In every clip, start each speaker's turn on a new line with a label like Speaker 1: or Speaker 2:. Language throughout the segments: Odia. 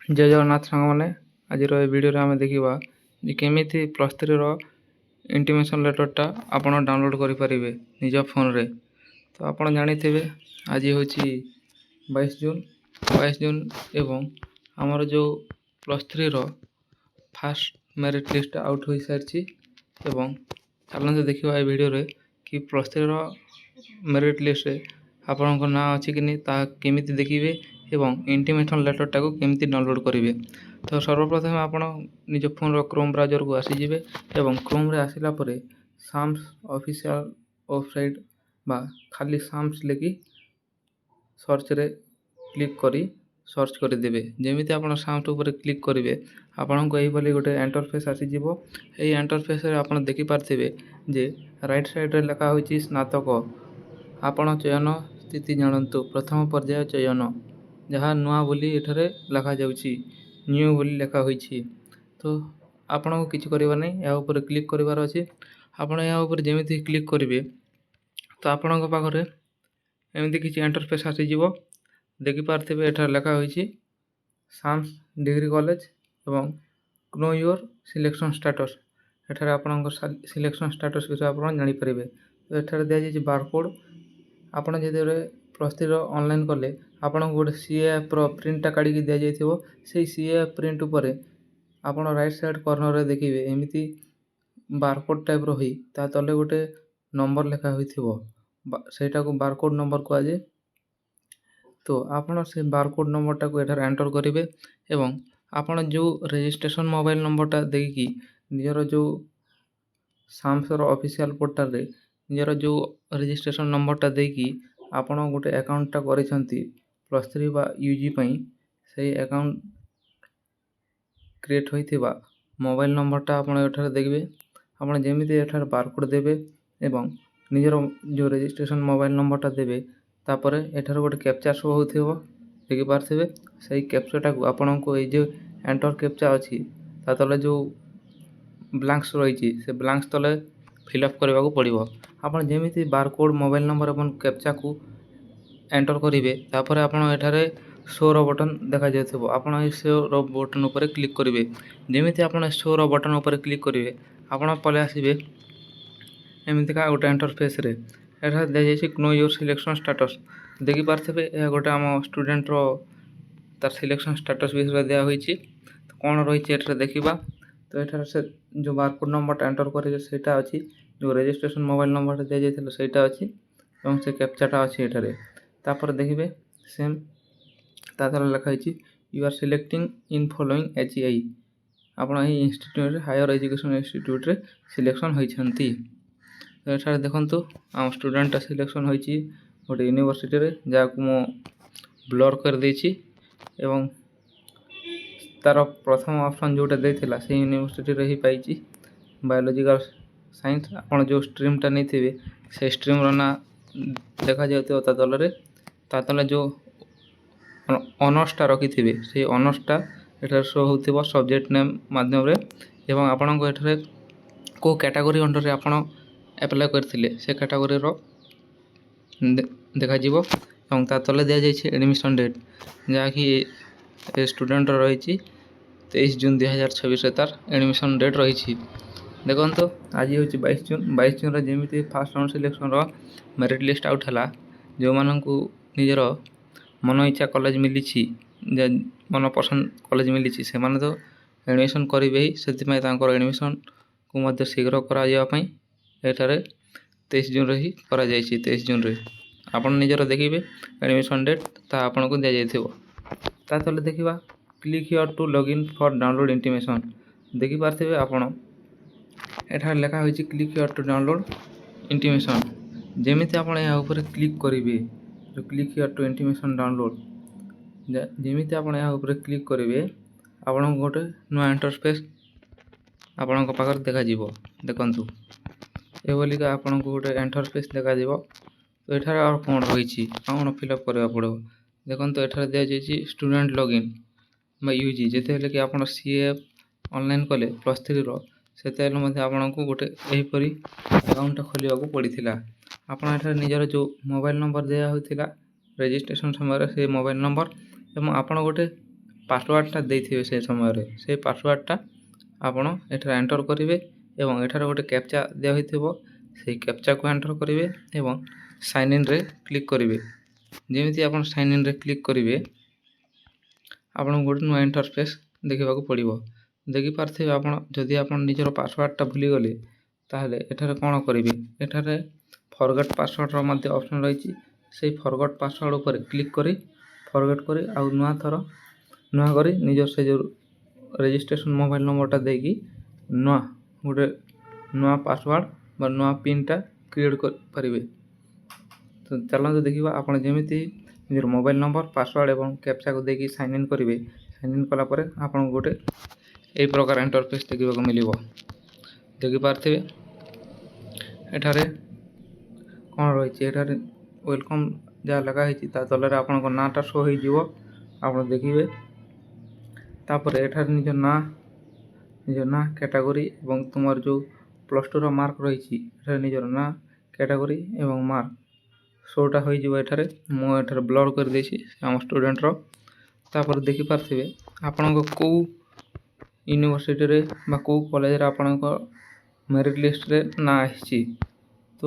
Speaker 1: जय जगन्नाथ सांगमाने आज भिडियो आम देखा जे केमी प्लस थ्री इंटीमेशन लेटरटा आपड़ डाउनलोड करेंगे निज फोन रे। तो आप जाथे आज हूँ 22 जून एवं आमर जो plus three fast merit list out हो सारी एवं चलते देखा ये भिडियो कि प्लस थ्री मेरिट लिस्ट आपण ना अच्छी कि केमी देखिए एवं इंटीमेशन लेटरटा को केमी डाउनलोड करेंगे। तो सर्वप्रथम आपण निज फोन क्रोम ब्राउजर को आसीजे एवं क्रोम रे आसिला परे साम्स ऑफिशियल वेबसाइट बा खाली साम्स लेखि सर्च रे क्लिक करी सर्च करदेवे। जमीती आप साम्स उपर क्लिक करेंगे आपन को यही गोटे इंटरफेस आसीज। ये इंटरफेस आप देखिपारे जे राइट साइड रे लिखा हो स्नातक आपण चयन स्थिति जानतु प्रथम पर्याय चयन जहाँ नुआ बोली एठारे लिखा जाउछि न्यू बोली लिखा होइछि। तो आपण को किछि करबा नै या ऊपर क्लिक करिवार अछि। आपण या ऊपर जेमिति क्लिक करिवे तो आपण को पाखरे एमिति किछि इंटरफेस आसी जिवो। देखि पारथिबे एठारे लिखा होइछि साम्स डिग्री कॉलेज एवं नो योर सिलेक्शन स्टेटस। एठारे आपण को सिलेक्शन स्टेटस विषय आपण जानि परिबे। तो एठारे दिया जाइछि बारकोड आपण जेते प्लस थ्री ऑनलाइन कले आपन गोटे सीएएफ प्रिंटा काढ़ी दि जाइथिबो। से सीएएफ प्रिंट उपरे आपण राइट साइड कॉर्नर रे देखिबे एमिति बारकोड टाइप रो होई ता तले गोटे नंबर लिखा होइथिबो सेटा को बारकोड नंबर को आजे। तो आपण से बारकोड नंबर टा को एठार एंटर करिवे एवं आपण जो रजिस्ट्रेशन मोबाइल नंबर टा देखि निजर जो साम्स रो ऑफिशियल पोर्टल रे निजर जो रजिस्ट्रेशन नंबर टा देखि आपण गोटे अकाउंट टा करिसंती प्लस थ्री बा यूजी पई से अकाउंट क्रिएट होइथिबा मोबाइल नंबर टा आपण एठार देखबे। आपण जेमिति एठार बारकोड देबे एवं निजर जो रजिस्ट्रेशन मोबाइल नंबर टा देबे तापर एठार गोटे कैप्चा शो होथिबो देखि पारथिबे। सही कैप्चा टा को आपण को ए जे एंटर कैप्चा अछि ता तले जो ब्लैंक्स रहिछि से ब्लैंक्स तले फिलअप करबा को पड़िबो। आपण जेमिति बारकोड मोबाइल नंबर एवं कैप्चा को एंटर करेंगे तापर आपण एठारे शो रो बटन देखा जाथिबो आपण ए शो रो बटन ऊपर क्लिक करेंगे। जेमिति आपण शो रो बटन ऊपर क्लिक करेंगे आपण पले आसीबे एमिति का गोटे इंटरफेस रे एठा दे जाइछि नो योर सिलेक्शन स्टेटस। देखि पारथिबे ए गोटे हम स्टूडेंट रो तार सिलेक्शन स्टेटस विषय दिया होइछि। तो कोन रहिछि एठा देखिबा। तो एठार से जो बारकोड नंबर एंटर करेंगे सेटा अछि जो रजिस्ट्रेशन मोबाइल नंबर दिया जाइथिलो सेटा अछि एवं से कैप्चाटा अछि एठारे। तापर देखिबे सेम तातर लिखा होइछि you are selecting in following HEI आपण एही इंस्टीट्यूट रे हायर एजुकेशन इंस्टीट्यूट रे सिलेक्शन होइछंती। तो एठारे देखंतु हम स्टूडेंट सिलेक्शन होइछि गोटे यूनिवर्सिटी रे जाकु मो ब्लर कर देछि एवं तार प्रथम ऑप्शन जोटा देथिला से यूनिवर्सिटी रे ही पाइछि बायोलॉजिकल साइंस। आपण जो स्ट्रीम टा नैथिबे से स्ट्रीम रो ना देखा जाउतो ता तले जो ऑनर्स टा रखिथिबे से ऑनर्स टा एठार शो होथिबो सब्जेक्ट नेम माध्यम रे एवं आपण को एठारे को कैटेगरी अंडर रे आपण अप्लाई करथिले से कैटेगरी रो देखा जीवो एवं ता तले दिया जाइछि एडमिशन डेट जा कि ए स्टूडेंट रहिछि 23 जून 2026 रे तार एडमिशन डेट रहिछि। देखंतो आज होछि 22 जून रे जेमिति फास्ट राउंड सिलेक्शन रो मेरिट लिस्ट आउट हला जो माननकु निजर मन इच्छा कॉलेज मिली मन पसंद कॉलेज मिली से माने तो एडमिशन करेंगे ही से एडमिशन को मध्य शीघ्र करा एठारे 23 जून रे ही करा जाइछि। 23 जून रे आपण निजर देखिबे एडमिशन डेट ता आपण को दिया जाइथिबो। ता तले देखिबा click here to login for download intimation देखि पारथिबे आपण एठार लिखा होइछि click here to download intimation. जेमिति आपण या ऊपर क्लिक करिवे जो click here to intimation download जेमिति आपण या ऊपर क्लिक करिवे आपण गोटे नुआ इंटरफेस आपण को पाकर देखा जीवो। देखंतु ए बोलिका आपण को गोटे इंटरफेस देखा जीवो। तो एठार और कोन रहिछि आपण फिलअप करबा पड़ो। देखंतु एठार दिया जाइछि स्टूडेंट लॉगिन बा यूजी जेते हेले कि आपण सीएफ ऑनलाइन कले प्लस थ्री रो सेते हेले मध्ये आपण को गोटे एही परी अकाउंट खोलिबा को पड़िथिला। आपण एठार निजर जो मोबाइल नंबर दिया होइथिला रजिस्ट्रेशन समय से मोबाइल नंबर एवं आपण गोटे ପାସୱାର୍ଡ଼ଟା ଦେଇଥିବେ ସେ ସମୟରେ ସେଇ ପାସୱାର୍ଡ଼ଟା ଆପଣ ଏଠାରେ ଏଣ୍ଟର କରିବେ ଏବଂ ଏଠାରେ ଗୋଟେ କ୍ୟାପଚା ଦିଆ ହୋଇଥିବ ସେଇ କ୍ୟାପଚାକୁ ଏଣ୍ଟର କରିବେ ଏବଂ ସାଇନ୍ ଇନ୍ରେ କ୍ଲିକ୍ କରିବେ। ଯେମିତି ଆପଣ ସାଇନ୍ ଇନ୍ରେ କ୍ଲିକ୍ କରିବେ ଆପଣଙ୍କୁ ଗୋଟେ ନୂଆ ଇଣ୍ଟରଫେସ୍ ଦେଖିବାକୁ ପଡ଼ିବ। ଦେଖିପାରୁଥିବେ ଆପଣ ଯଦି ଆପଣ ନିଜର ପାସୱାର୍ଡ଼ଟା ଭୁଲିଗଲେ ତାହେଲେ ଏଠାରେ କ'ଣ କରିବେ, ଏଠାରେ ଫରଗେଟ୍ ପାସୱାର୍ଡ଼ର ମଧ୍ୟ ଅପସନ୍ ରହିଛି। ସେଇ ଫରଗଟ୍ ପାସୱାର୍ଡ଼ ଉପରେ କ୍ଲିକ୍ କରି ଫରଗେଟ୍ କରି ଆଉ ନୂଆ କରି ନିଜର ସେ ଯେଉଁ ରେଜିଷ୍ଟ୍ରେସନ୍ ମୋବାଇଲ୍ ନମ୍ବରଟା ଦେଇକି ଗୋଟେ ନୂଆ ପାସୱାର୍ଡ଼ ବା ନୂଆ ପିନ୍ଟା କ୍ରିଏଟ୍ କରିପାରିବେ। ତ ଚାଲନ୍ତୁ ଦେଖିବା ଆପଣ ଯେମିତି ନିଜର ମୋବାଇଲ୍ ନମ୍ବର ପାସୱାର୍ଡ଼ ଏବଂ କ୍ୟାପଚାକୁ ଦେଇକି ସାଇନ୍ ଇନ୍ କରିବେ। ସାଇନ୍ ଇନ୍ କଲା ପରେ ଆପଣଙ୍କୁ ଗୋଟେ ଏହି ପ୍ରକାର ଇଣ୍ଟରଫେସ୍ ଦେଖିବାକୁ ମିଳିବ। ଦେଖିପାରୁଥିବେ ଏଠାରେ କ'ଣ ରହିଛି, ଏଠାରେ ୱେଲକମ୍ ଯାହା ଲେଖା ହେଇଛି ତା ତଳରେ ଆପଣଙ୍କ ନାଁଟା ଶୋ ହୋଇଯିବ, ଆପଣ ଦେଖିବେ। ତାପରେ ଏଠାରେ ନିଜ ନାଁ କ୍ୟାଟାଗୋରୀ ଏବଂ ତୁମର ଯେଉଁ +2ର ମାର୍କ ରହିଛି ଏଠାରେ ନିଜର ନାଁ କ୍ୟାଟାଗୋରୀ ଏବଂ ମାର୍କ ଶୋଟା ହୋଇଯିବ। ଏଠାରେ ମୁଁ ଏଠାରେ ବ୍ଲର୍ କରିଦେଇଛି ଆମ ଷ୍ଟୁଡେଣ୍ଟର। ତାପରେ ଦେଖିପାରୁଥିବେ ଆପଣଙ୍କ କେଉଁ ୟୁନିଭର୍ସିଟିରେ ବା କେଉଁ କଲେଜରେ ଆପଣଙ୍କ ମେରିଟ୍ ଲିଷ୍ଟରେ ନାଁ ଆସିଛି, ତ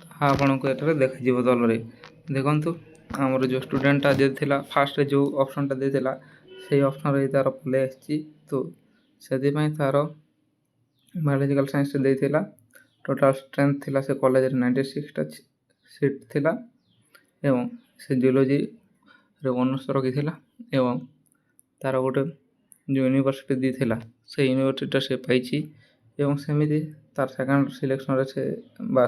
Speaker 1: ତାହା ଆପଣଙ୍କୁ ଏଠାରେ ଦେଖାଯିବ ତଳରେ। ଦେଖନ୍ତୁ ଆମର ଯେଉଁ ଷ୍ଟୁଡେଣ୍ଟଟା ଦେଇଥିଲା ଫାର୍ଷ୍ଟରେ ଯେଉଁ ଅପସନ୍ଟା ଦେଇଥିଲା ସେଇ ଅପସନ୍ରେ ତା'ର ପଳେଇ ଆସିଛି। ତ ସେଥିପାଇଁ ତା'ର ବାୟୋଲୋଜିକାଲ୍ ସାଇନ୍ସରେ ଦେଇଥିଲା, ଟୋଟାଲ୍ ଷ୍ଟ୍ରେନ୍ଥ ଥିଲା ସେ କଲେଜରେ 96ଟା ସିଟ୍ ଥିଲା ଏବଂ ସେ ଜିଓଲୋଜିରେ ଅନର୍ସ ରଖିଥିଲା ଏବଂ ତା'ର ଗୋଟେ ଯେଉଁ ୟୁନିଭର୍ସିଟି ଦେଇଥିଲା ସେଇ ୟୁନିଭର୍ସିଟିଟା ସେ ପାଇଛି। ଏବଂ ସେମିତି ତା'ର ସେକେଣ୍ଡ ସିଲେକ୍ସନ୍ରେ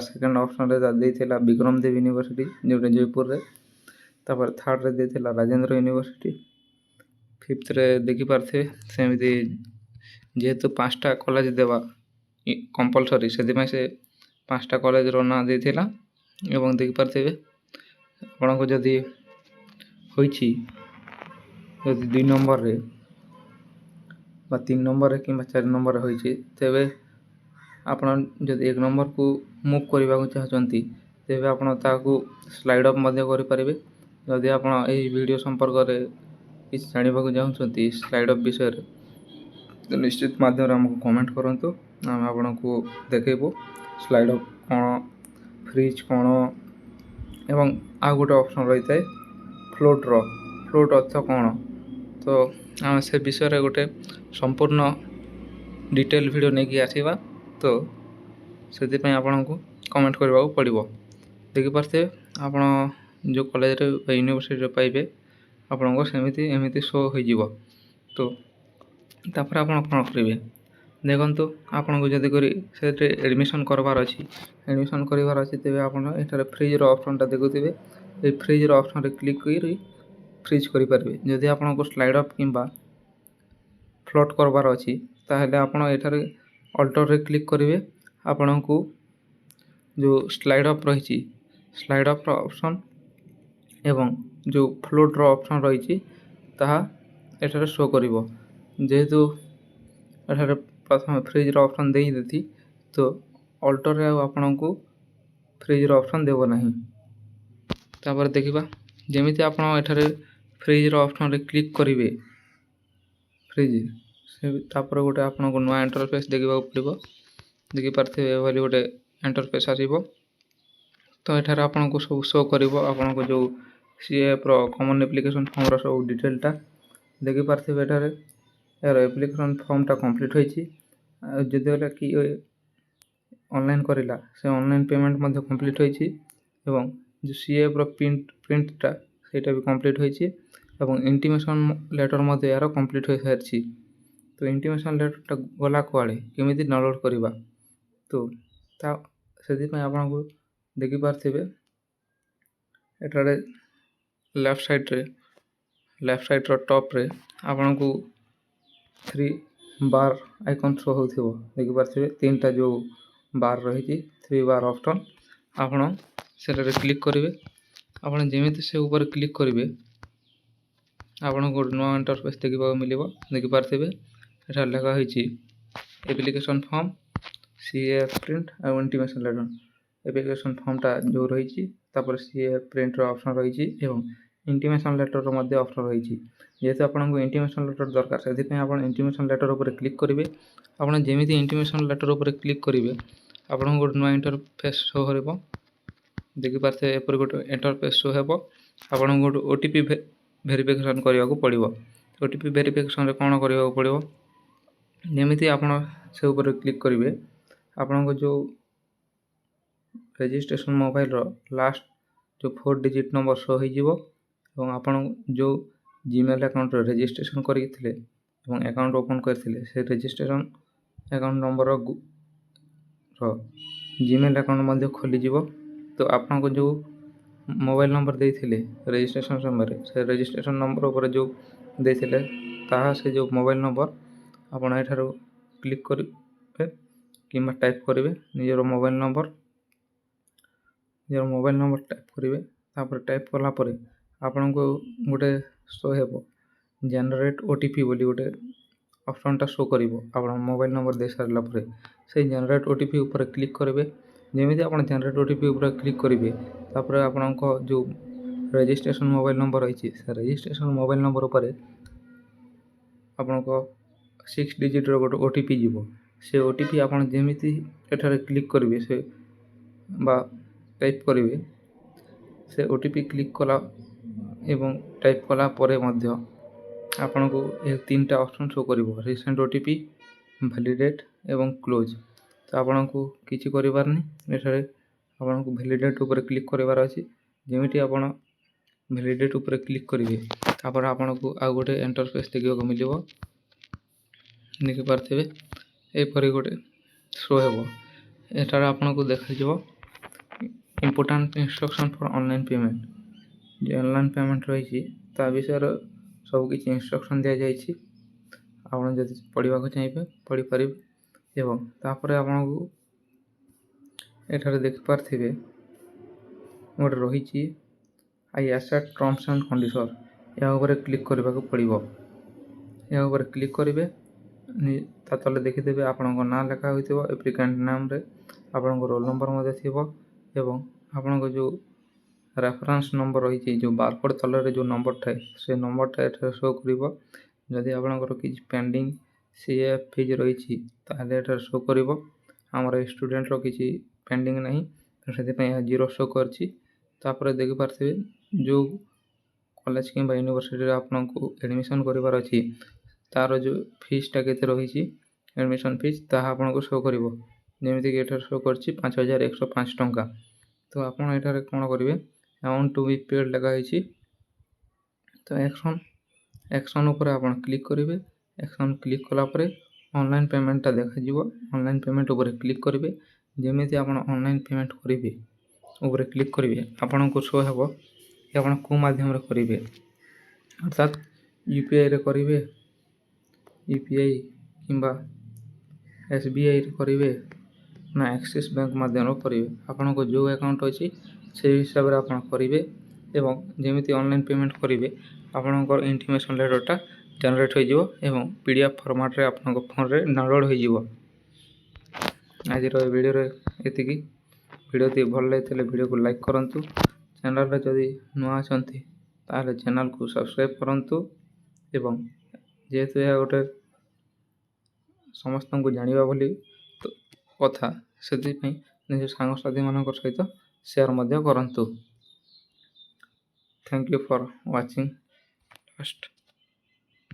Speaker 1: ସେକେଣ୍ଡ ଅପସନ୍ରେ ଦେଇଥିଲା ବିକ୍ରମ ଦେବ ୟୁନିଭର୍ସିଟି ଯେଉଁଟା ଜୟପୁରରେ। ତାପରେ ଥାର୍ଡ଼ରେ ଦେଇଥିଲା ରାଜେନ୍ଦ୍ର ୟୁନିଭର୍ସିଟି। ଫିଫ୍ଥରେ ଦେଖିପାରୁଥିବେ ସେମିତି ଯେହେତୁ 5ଟା କଲେଜ ଦେବା କମ୍ପଲସରି, ସେଥିପାଇଁ ସେ 5ଟା କଲେଜର ନାଁ ଦେଇଥିଲା। ଏବଂ ଦେଖିପାରୁଥିବେ ଆପଣଙ୍କୁ ଯଦି ହୋଇଛି ଯଦି 2 ନମ୍ବରରେ ବା 3 ନମ୍ବରରେ କିମ୍ବା 4 ନମ୍ବରରେ ହୋଇଛି, ତେବେ ଆପଣ ଯଦି 1 ନମ୍ବରକୁ ମୁଭ୍ କରିବାକୁ ଚାହୁଁଛନ୍ତି ତେବେ ଆପଣ ତାହାକୁ ସ୍ଲାଇଡ୍ ଅପ୍ ମଧ୍ୟ କରିପାରିବେ। ଯଦି ଆପଣ ଏହି ଭିଡ଼ିଓ ସମ୍ପର୍କରେ କିଛି ଜାଣିବାକୁ ଚାହୁଁଛନ୍ତି ସ୍ଲାଇଡ୍ ଅପ୍ ବିଷୟରେ, ତ ନିଶ୍ଚିତ ମାଧ୍ୟମରେ ଆମକୁ କମେଣ୍ଟ କରନ୍ତୁ, ଆମେ ଆପଣଙ୍କୁ ଦେଖେଇବୁ ସ୍ଲାଇଡ୍ ଅପ୍ କ'ଣ, ଫ୍ରିଜ୍ କ'ଣ। ଏବଂ ଆଉ ଗୋଟେ ଅପସନ୍ ରହିଥାଏ ଫ୍ଲୋଟ୍ ଅର୍ଥ କ'ଣ, ତ ଆମେ ସେ ବିଷୟରେ ଗୋଟେ ସମ୍ପୂର୍ଣ୍ଣ ଡିଟେଲ୍ ଭିଡ଼ିଓ ନେଇକି ଆସିବା, ତ ସେଥିପାଇଁ ଆପଣଙ୍କୁ କମେଣ୍ଟ କରିବାକୁ ପଡ଼ିବ। ଦେଖିପାରୁଥିବେ ଆପଣ ଯେଉଁ କଲେଜରେ ବା ୟୁନିଭର୍ସିଟିରେ ପାଇବେ ଆପଣଙ୍କ ଏମିତି ଶୋ ହୋଇଯିବ। ତ ତାପରେ ଆପଣ କ'ଣ କରିବେ, ଦେଖନ୍ତୁ ଆପଣଙ୍କୁ ଯଦି ସେଥିରେ ଆଡ଼ମିସନ୍ କରିବାର ଅଛି ତେବେ ଆପଣ ଏଠାରେ ଫ୍ରିଜ୍ର ଅପସନ୍ଟା ଦେଖୁଥିବେ। এই ଫ୍ରିଜ୍ର ଅପସନ୍ରେ କ୍ଲିକ୍ କରି ଫ୍ରିଜ୍ କରିପାରିବେ। ଯଦି ଆପଣଙ୍କୁ ସ୍ଲାଇଡ୍ ଅପ୍ କିମ୍ବା ଫ୍ଲୋଟ୍ କରିବାର ଅଛି ତାହେଲେ ଆପଣ ଏଠାରେ ଅଲ୍ଟର୍ରେ କ୍ଲିକ୍ କରିବେ। ଆପଣଙ୍କୁ ଯେଉଁ ସ୍ଲାଇଡ୍ ଅପ୍ ରହିଛି ସ୍ଲାଇଡ୍ ଅପ୍ର ଅପସନ୍ ଏବଂ ଯେଉଁ ଫ୍ଲୋଟ୍ର ଅପସନ୍ ରହିଛି ତାହା ଏଠାରେ ଶୋ କରିବ। ଯେହେତୁ ଏଠାରେ ପ୍ରଥମେ ଫ୍ରିଜ୍ର ଅପସନ୍ ଦେଇଦେଇଛି ତ ଅଲ୍ଟର୍ରେ ଆଉ ଆପଣଙ୍କୁ ଫ୍ରିଜ୍ର ଅପସନ୍ ଦେବ ନାହିଁ। ତାପରେ ଦେଖିବା ଯେମିତି ଆପଣ ଏଠାରେ ଫ୍ରିଜ୍ର ଅପସନ୍ରେ କ୍ଲିକ୍ କରିବେ ତାପରେ ଗୋଟେ ଆପଣଙ୍କୁ ନୂଆ ଇଣ୍ଟରଫେସ୍ ଦେଖିବାକୁ ପଡ଼ିବ। ଦେଖିପାରୁଥିବେ ଏଭଳି ଗୋଟେ ଇଣ୍ଟରଫେସ୍ ଆସିବ। ତ ଏଠାରେ ଆପଣଙ୍କୁ ସବୁ ଶୋ କରିବ ଆପଣଙ୍କୁ ଯେଉଁ CAFର କମନ୍ ଆପ୍ଲିକେସନ୍ ଫର୍ମର ସବୁ ଡିଟେଲ୍ଟା। ଦେଖିପାରୁଥିବେ ଏଠାରେ ଏହାର ଆପ୍ଲିକେସନ୍ ଫର୍ମଟା କମ୍ପ୍ଲିଟ୍ ହୋଇଛି। ଆଉ ଯେତେବେଳେ କି ଅନଲାଇନ୍ କରିଲା ସେ ଅନଲାଇନ୍ ପେମେଣ୍ଟ ମଧ୍ୟ କମ୍ପ୍ଲିଟ୍ ହୋଇଛି ଏବଂ ଯେଉଁ CAFର ପ୍ରିଣ୍ଟଟା ସେଇଟା ବି କମ୍ପ୍ଲିଟ୍ ହୋଇଛି ଏବଂ ଇଣ୍ଟିମେସନ୍ ଲେଟର୍ ମଧ୍ୟ ଏହାର କମ୍ପ୍ଲିଟ୍ ହୋଇସାରିଛି। ତ ଇଣ୍ଟିମେସନ୍ ଲେଟର୍ଟା ଗଲା କୁଆଡ଼େ, କେମିତି ଡାଉନଲୋଡ଼୍ କରିବା, ତ ସେଥିପାଇଁ ଆପଣଙ୍କୁ ଦେଖିପାରୁଥିବେ ଏଠାରେ ଲେଫ୍ଟ ସାଇଡ଼୍ର ଟପ୍ରେ ଆପଣଙ୍କୁ 3 ବାର୍ ଆଇକନ୍ ଶୋ ହେଉଥିବ। ଦେଖିପାରୁଥିବେ 3ଟା ଯେଉଁ ବାର୍ ରହିଛି 3 ବାର୍ ଅପସନ୍, ଆପଣ ସେଠାରେ କ୍ଲିକ୍ କରିବେ। ଆପଣ ଯେମିତି ସେ ଉପରେ କ୍ଲିକ୍ କରିବେ ଆପଣଙ୍କୁ ଗୋଟେ ନୂଆ ଇଣ୍ଟରଫେସ୍ ଦେଖିବାକୁ ମିଳିବ। ଦେଖିପାରୁଥିବେ ଏଠାରେ ଲେଖା ହୋଇଛି ଆପ୍ଲିକେସନ୍ ଫର୍ମ, CAF ପ୍ରିଣ୍ଟ ଆଉ ଇଣ୍ଟିମେସନ୍ ଲେଟର୍। ଆପ୍ଲିକେସନ୍ ଫର୍ମଟା ଯେଉଁ ରହିଛି ତାପରେ CAF ପ୍ରିଣ୍ଟର ଅପସନ୍ ରହିଛି ଏବଂ ଇଣ୍ଟିମେସନ୍ ଲେଟର୍ର ମଧ୍ୟ ଅପସନ୍ ରହିଛି। ଯେହେତୁ ଆପଣଙ୍କୁ ଇଣ୍ଟିମେସନ୍ ଲେଟର୍ ଦରକାର, ସେଥିପାଇଁ ଆପଣ ଇଣ୍ଟିମେସନ୍ ଲେଟର୍ ଉପରେ କ୍ଲିକ୍ କରିବେ। ଆପଣ ଯେମିତି ଇଣ୍ଟିମେସନ୍ ଲେଟର୍ ଉପରେ କ୍ଲିକ୍ କରିବେ, ଆପଣଙ୍କୁ ଗୋଟେ ନୂଆ ଇଣ୍ଟରଫେସ୍ ଶୋ କରିବ। ଦେଖିପାରୁଥିବେ ଏପରି ଗୋଟେ ଇଣ୍ଟରଫେସ୍ ଶୋ ହେବ। ଆପଣଙ୍କୁ ଗୋଟେ OTP ଭେରିଫିକେସନ୍ କରିବାକୁ ପଡ଼ିବ। OTP ଭେରିଫିକେସନ୍ରେ କ'ଣ କରିବାକୁ ପଡ଼ିବ? ଯେମିତି ଆପଣ ସେ ଉପରେ କ୍ଲିକ୍ କରିବେ, ଆପଣଙ୍କ ଯେଉଁ ରେଜିଷ୍ଟ୍ରେସନ୍ ମୋବାଇଲ୍ର ଲାଷ୍ଟ ଯେଉଁ 4 ଡିଜିଟ୍ ନମ୍ବର ଶୋ ହୋଇଯିବ ଏବଂ ଆପଣ ଯେଉଁ ଜିମେଲ୍ ଆକାଉଣ୍ଟରେ ରେଜିଷ୍ଟ୍ରେସନ୍ କରିଥିଲେ ଏବଂ ଆକାଉଣ୍ଟ ଓପନ୍ କରିଥିଲେ, ସେ registration account number Gmail account ମଧ୍ୟ ଖୋଲିଯିବ। ତ ଆପଣଙ୍କୁ ଯେଉଁ ମୋବାଇଲ୍ ନମ୍ବର ଦେଇଥିଲେ ରେଜିଷ୍ଟ୍ରେସନ୍ ସମୟରେ, ସେ ରେଜିଷ୍ଟ୍ରେସନ୍ ନମ୍ବର ଉପରେ ଯେଉଁ ଦେଇଥିଲେ ତାହା ସେ ଯେଉଁ ମୋବାଇଲ୍ ନମ୍ବର ଆପଣ ଏଠାରୁ କ୍ଲିକ୍ କରିବେ କିମ୍ବା ଟାଇପ୍ କରିବେ ନିଜର ମୋବାଇଲ୍ ନମ୍ବର ଟାଇପ୍ କରିବେ। ତାପରେ ଟାଇପ୍ କଲା ପରେ ଆପଣଙ୍କୁ ଗୋଟେ ଶୋ ହେବ ଜେନେରେଟ୍ OTP ବୋଲି ଗୋଟେ ଅପସନ୍ଟା ଶୋ କରିବ। ଆପଣ ମୋବାଇଲ୍ ନମ୍ବର ଦେଇସାରିଲା ପରେ ସେଇ ଜେନେରେଟ୍ OTP ଉପରେ କ୍ଲିକ୍ କରିବେ। ଯେମିତି ଆପଣ ଜେନେରେଟ୍ OTP ଉପରେ କ୍ଲିକ୍ କରିବେ, ତାପରେ ଆପଣଙ୍କ ଯେଉଁ ରେଜିଷ୍ଟ୍ରେସନ୍ ମୋବାଇଲ୍ ନମ୍ବର ରହିଛି, ସେ ରେଜିଷ୍ଟ୍ରେସନ୍ ମୋବାଇଲ୍ ନମ୍ବର ଉପରେ ଆପଣଙ୍କ 6 ଡିଜିଟ୍ର ଗୋଟେ OTP ଯିବ। ସେ OTP ଆପଣ ଯେମିତି ଏଠାରେ କ୍ଲିକ୍ କରିବେ ସେ ବା ଟାଇପ୍ କରିବେ, ସେ OTP କ୍ଲିକ୍ କଲା ଏବଂ ଟାଇପ୍ କଲା ପରେ ମଧ୍ୟ ଆପଣଙ୍କୁ ଏ 3ଟା ଅପସନ୍ ଶୋ କରିବ, ରିସେଣ୍ଟ OTP, ଭ୍ୟାଲିଡେଟ୍ ଏବଂ କ୍ଲୋଜ୍। ତ ଆପଣଙ୍କୁ କିଛି କରିବାର ନାହିଁ। ଏଠାରେ ଆପଣଙ୍କୁ ଭ୍ୟାଲିଡେଟ୍ ଉପରେ କ୍ଲିକ୍ କରିବାର ଅଛି। ଯେମିତି ଆପଣ ଭ୍ୟାଲିଡେଟ୍ ଉପରେ କ୍ଲିକ୍ କରିବେ, ତାପରେ ଆପଣଙ୍କୁ ଆଉ ଗୋଟେ ଇଣ୍ଟରଫେସ୍ ଦେଖିବାକୁ ମିଳିବ। ଦେଖିପାରୁଥିବେ ଏପରି ଗୋଟେ ଶୋ ହେବ। ଏଠାରେ ଆପଣଙ୍କୁ ଦେଖାଯିବ important instruction for online payment. ଯେ ଅନଲାଇନ୍ ପେମେଣ୍ଟ ରହିଛି ତା ବିଷୟରେ ସବୁକିଛି ଇନଷ୍ଟ୍ରକ୍ସନ୍ ଦିଆଯାଇଛି। ଆପଣ ଯଦି ପଢ଼ିବାକୁ ଚାହିଁବେ ପଢ଼ିପାରିବେ। ଏବଂ ତାପରେ ଆପଣଙ୍କୁ ଏଠାରେ ଦେଖିପାରୁଥିବେ ଗୋଟେ ରହିଛି I accept terms and condition. ଏହା ଉପରେ କ୍ଲିକ୍ କରିବାକୁ ପଡ଼ିବ। ଏହା ଉପରେ କ୍ଲିକ୍ କରିବେ, ତା ତଳେ ଦେଖିଦେବେ ଆପଣଙ୍କ ନାଁ ଲେଖା ହୋଇଥିବ ଆପ୍ଲିକାଣ୍ଟ ନାମରେ, ଆପଣଙ୍କ ରୋଲ୍ ନମ୍ବର ମଧ୍ୟ ଥିବ ଏବଂ ଆପଣଙ୍କ ଯେଉଁ ରେଫରେନ୍ସ ନମ୍ବର ରହିଛି, ଯେଉଁ ବାରକୋଡ଼୍ ତଳରେ ଯେଉଁ ନମ୍ବର ଥାଏ, ସେ ନମ୍ବରଟା ଏଠାରେ ଶୋ କରିବ। ଯଦି ଆପଣଙ୍କର କିଛି ପେଣ୍ଡିଂ CA ଫିଜ୍ ରହିଛି ତାହେଲେ ଏଠାରେ ଶୋ କରିବ। ଆମର ଏ ଷ୍ଟୁଡ଼େଣ୍ଟର କିଛି ପେଣ୍ଡିଂ ନାହିଁ, ତ ସେଥିପାଇଁ ଏହା 0 ଶୋ କରିଛି। ତାପରେ ଦେଖିପାରୁଥିବେ ଯେଉଁ କଲେଜ କିମ୍ବା ୟୁନିଭର୍ସିଟିରେ ଆପଣଙ୍କୁ ଆଡ଼ମିସନ୍ କରିବାର ଅଛି, ତା'ର ଯେଉଁ ଫିସ୍ଟା କେତେ ରହିଛି ଆଡ଼ମିସନ୍ ଫିସ୍, ତାହା ଆପଣଙ୍କୁ ଶୋ କରିବ। ଯେମିତିକି ଏଠାରେ ଶୋ କରିଛି 5,105 ଟଙ୍କା। ତ ଆପଣ ଏଠାରେ କ'ଣ କରିବେ, ଆମାଉଣ୍ଟ ଟୁ ବି ପେଡ଼୍ ଲେଖା ହେଇଛି। ତ ଆକ୍ସନ୍ ଉପରେ ଆପଣ କ୍ଲିକ୍ କରିବେ। ଆକ୍ସନ୍ କ୍ଲିକ୍ କଲା ପରେ ଅନଲାଇନ୍ ପେମେଣ୍ଟଟା ଦେଖାଯିବ। ଅନଲାଇନ୍ ପେମେଣ୍ଟ ଉପରେ କ୍ଲିକ୍ କରିବେ। ଯେମିତି ଆପଣ ଅନଲାଇନ୍ ପେମେଣ୍ଟ କରିବେ ଉପରେ କ୍ଲିକ୍ କରିବେ, ଆପଣଙ୍କୁ ଶୋ ହେବ କି ଆପଣ କେଉଁ ମାଧ୍ୟମରେ କରିବେ, ଅର୍ଥାତ୍ UPIରେ କରିବେ, UPI କିମ୍ବା SBIରେ କରିବେ ନା ଆକ୍ସିସ୍ ବ୍ୟାଙ୍କ ମାଧ୍ୟମରେ କରିବେ। ଆପଣଙ୍କ ଯେଉଁ ଆକାଉଣ୍ଟ ଅଛି ସେହି ହିସାବରେ ଆପଣ କରିବେ ଏବଂ ଯେମିତି ଅନଲାଇନ୍ ପେମେଣ୍ଟ କରିବେ, ଆପଣଙ୍କର ଇଣ୍ଟିମେସନ୍ ଲେଟର୍ଟା ଜେନେରେଟ୍ ହୋଇଯିବ ଏବଂ PDF ଫର୍ମାଟ୍ରେ ଆପଣଙ୍କ ଫୋନ୍ରେ ଡାଉନଲୋଡ଼୍ ହୋଇଯିବ। ଆଜିର ଏ ଭିଡ଼ିଓରେ ଏତିକି। ଭିଡ଼ିଓଟି ଭଲ ଲାଗିଥିଲେ ଭିଡ଼ିଓକୁ ଲାଇକ୍ କରନ୍ତୁ। ଚ୍ୟାନେଲ୍ରେ ଯଦି ନୂଆ ଅଛନ୍ତି ତାହେଲେ ଚ୍ୟାନେଲ୍କୁ ସବସ୍କ୍ରାଇବ୍ କରନ୍ତୁ ଏବଂ ଯେହେତୁ ଏହା ଗୋଟେ ସମସ୍ତଙ୍କୁ ଜାଣିବା ବୋଲି କଥା, ସେଥିପାଇଁ ନିଜ ସାଙ୍ଗସାଥିମାନଙ୍କ ସହିତ ସେୟାର ମଧ୍ୟ କରନ୍ତୁ। Thank you for watching last.